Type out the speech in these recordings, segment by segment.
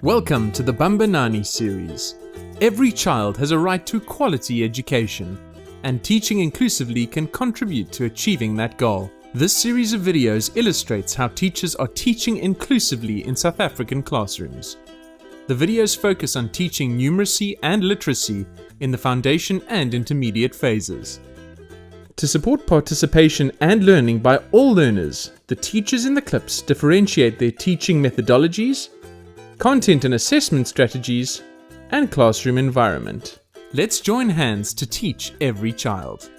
Welcome to the Bambanani series. Every child has a right to quality education, and teaching inclusively can contribute to achieving that goal. This series of videos illustrates how teachers are teaching inclusively in South African classrooms. The videos focus on teaching numeracy and literacy in the foundation and intermediate phases. To support participation and learning by all learners, the teachers in the clips differentiate their teaching methodologies, content and assessment strategies, and classroom environment. Let's join hands to teach every child.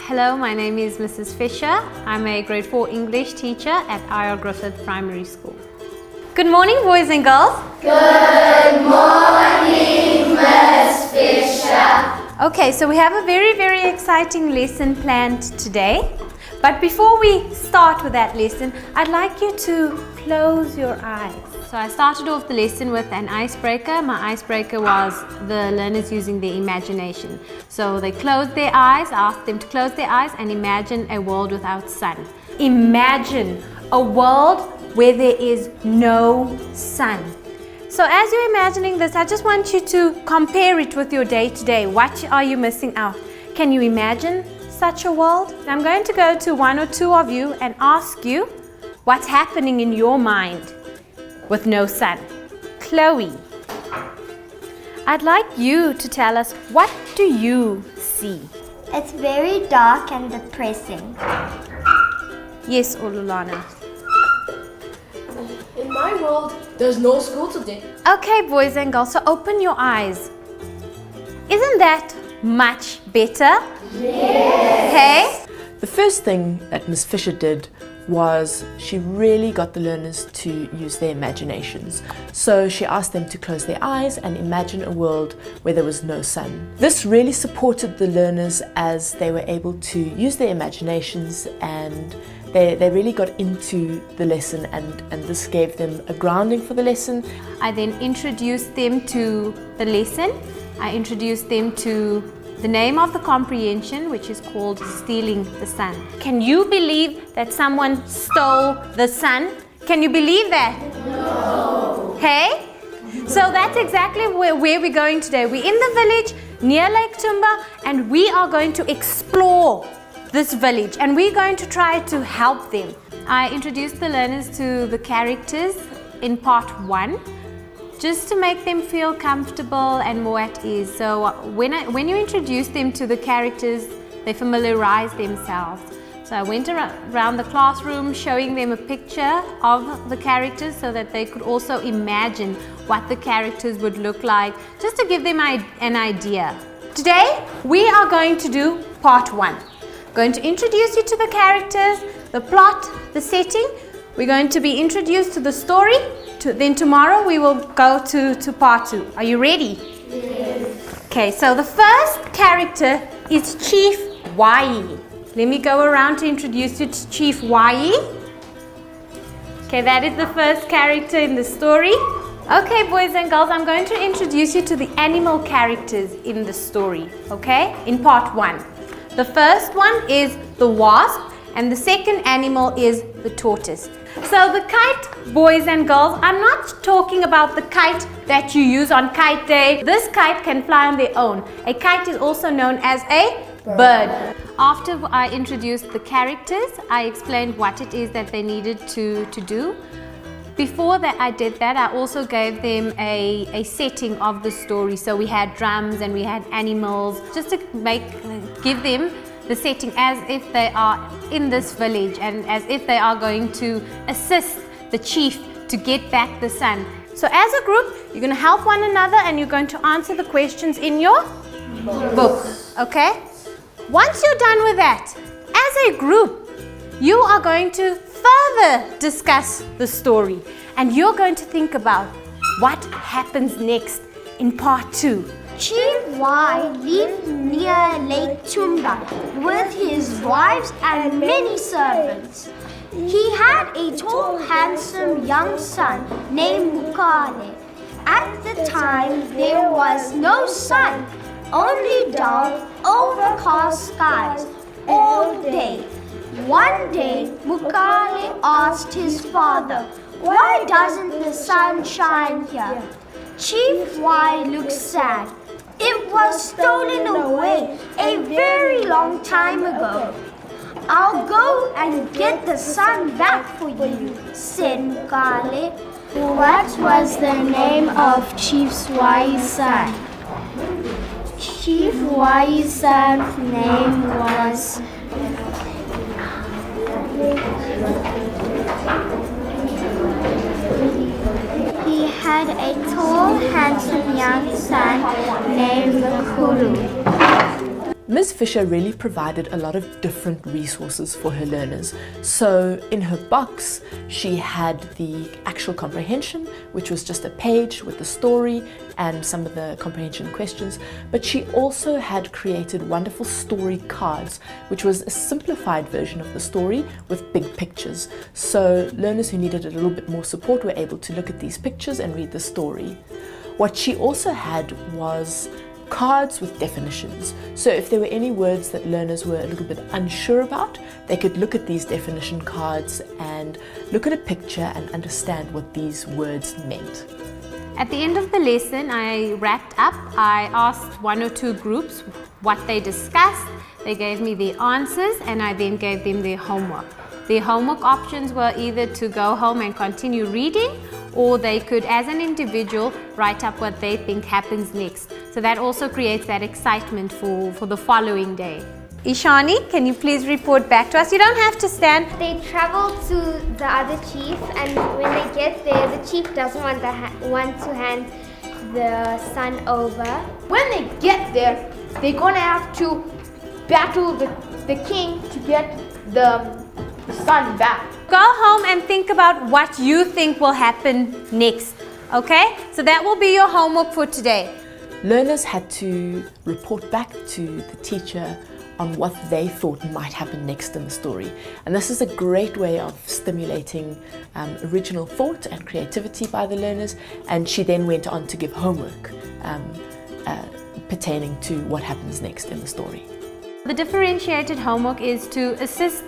Hello, my name is Mrs. Fisher. I'm a grade 4 English teacher at I.R. Griffith Primary School. Good morning, boys and girls. Good morning, Miss Fisher. Okay, so we have a very exciting lesson planned today. But before we start with that lesson, I'd like you to close your eyes. So I started off the lesson with an icebreaker. My icebreaker was the learners using their imagination. So they closed their eyes, I asked them to close their eyes and imagine a world without sun. Imagine a world where there is no sun. So as you're imagining this, I just want you to compare it with your day-to-day. What are you missing out? Can you imagine such a world? I'm going to go to one or two of you and ask you what's happening in your mind with no sun. Chloe, I'd like you to tell us, what do you see? It's very dark and depressing. Yes, Olulana. In my world, there's no school today. Okay, boys and girls, so open your eyes. Isn't that much better? Yes. Hey? The first thing that Miss Fisher did was she really got the learners to use their imaginations. So she asked them to close their eyes and imagine a world where there was no sun. This really supported the learners as they were able to use their imaginations, and they really got into the lesson, and this gave them a grounding for the lesson. I then introduced them to the lesson. I introduced them to the name of the comprehension, which is called Stealing the Sun. Can you believe that someone stole the sun? Can you believe that? No. Hey? So that's exactly where we're going today. We're in the village near Lake Tumba, and we are going to explore this village, and we're going to try to help them. I introduced the learners to the characters in part 1. Just to make them feel comfortable and more at ease. So when you introduce them to the characters, they familiarize themselves. So I went around the classroom showing them a picture of the characters so that they could also imagine what the characters would look like, just to give them an idea. Today, we are going to do part 1. Going to introduce you to the characters, the plot, the setting. We're going to be introduced to the story. Then tomorrow we will go to part 2. Are you ready? Yes. Okay, so the first character is Chief Wai. Let me go around to introduce you to Chief Wai. Okay, that is the first character in the story. Okay, boys and girls, I'm going to introduce you to the animal characters in the story, okay, in part 1. The first one is the wasp, and the second animal is the tortoise. So the kite, boys and girls, I'm not talking about the kite that you use on kite day. This kite can fly on their own. A kite is also known as a bird. After I introduced the characters, I explained what it is that they needed to do. Before that I did that, I also gave them a setting of the story. So we had drums and we had animals, just to give them the setting as if they are in this village and as if they are going to assist the chief to get back the sun. So as a group, you're going to help one another and you're going to answer the questions in your book. Okay? Once you're done with that, as a group, you are going to further discuss the story, and you're going to think about what happens next in part 2. Chief Y lived near Lake Tumba with his wives and many servants. He had a tall, handsome young son named Mukale. At the time, there was no sun, only dark, overcast skies all day. One day, Mukale asked his father, "Why doesn't the sun shine here?" Chief Y looked sad. "It was stolen away a very long time ago." "I'll go and get the sun back for you," said Mukale. What was the name of Chief Y's son? Chief Y's son's name was He had a tall, handsome young son named Kuru. Ms. Fisher really provided a lot of different resources for her learners. So in her box, she had the actual comprehension, which was just a page with the story and some of the comprehension questions. But she also had created wonderful story cards, which was a simplified version of the story with big pictures. So learners who needed a little bit more support were able to look at these pictures and read the story. What she also had was cards with definitions. So if there were any words that learners were a little bit unsure about, they could look at these definition cards and look at a picture and understand what these words meant. At the end of the lesson, I wrapped up. I asked 1 or 2 groups what they discussed. They gave me the answers and I then gave them their homework. Their homework options were either to go home and continue reading, or they could, as an individual, write up what they think happens next. So that also creates that excitement for the following day. Ishani, can you please report back to us? You don't have to stand. They travel to the other chief, and when they get there, the chief doesn't want to hand the son over. When they get there, they're gonna have to battle the king to get the son back. Go home and think about what you think will happen next, okay? So that will be your homework for today. Learners had to report back to the teacher on what they thought might happen next in the story. And this is a great way of stimulating original thought and creativity by the learners. And she then went on to give homework pertaining to what happens next in the story. The differentiated homework is to assist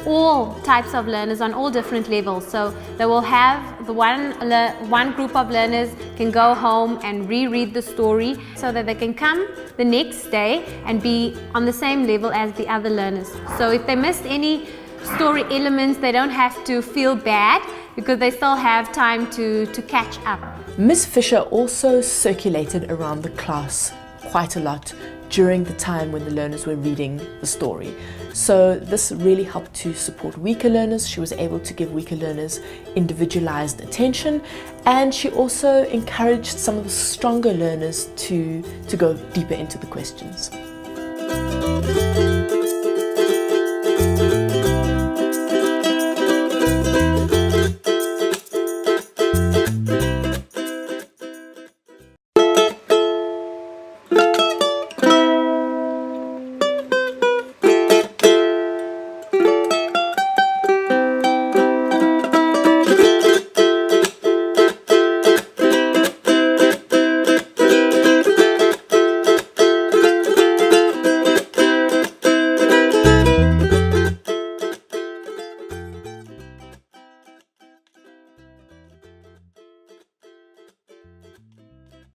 all types of learners on all different levels. So they will have the one group of learners can go home and reread the story so that they can come the next day and be on the same level as the other learners. So if they missed any story elements, they don't have to feel bad because they still have time to catch up. Ms. Fisher also circulated around the class quite a lot during the time when the learners were reading the story. So this really helped to support weaker learners. She was able to give weaker learners individualized attention, and she also encouraged some of the stronger learners to go deeper into the questions.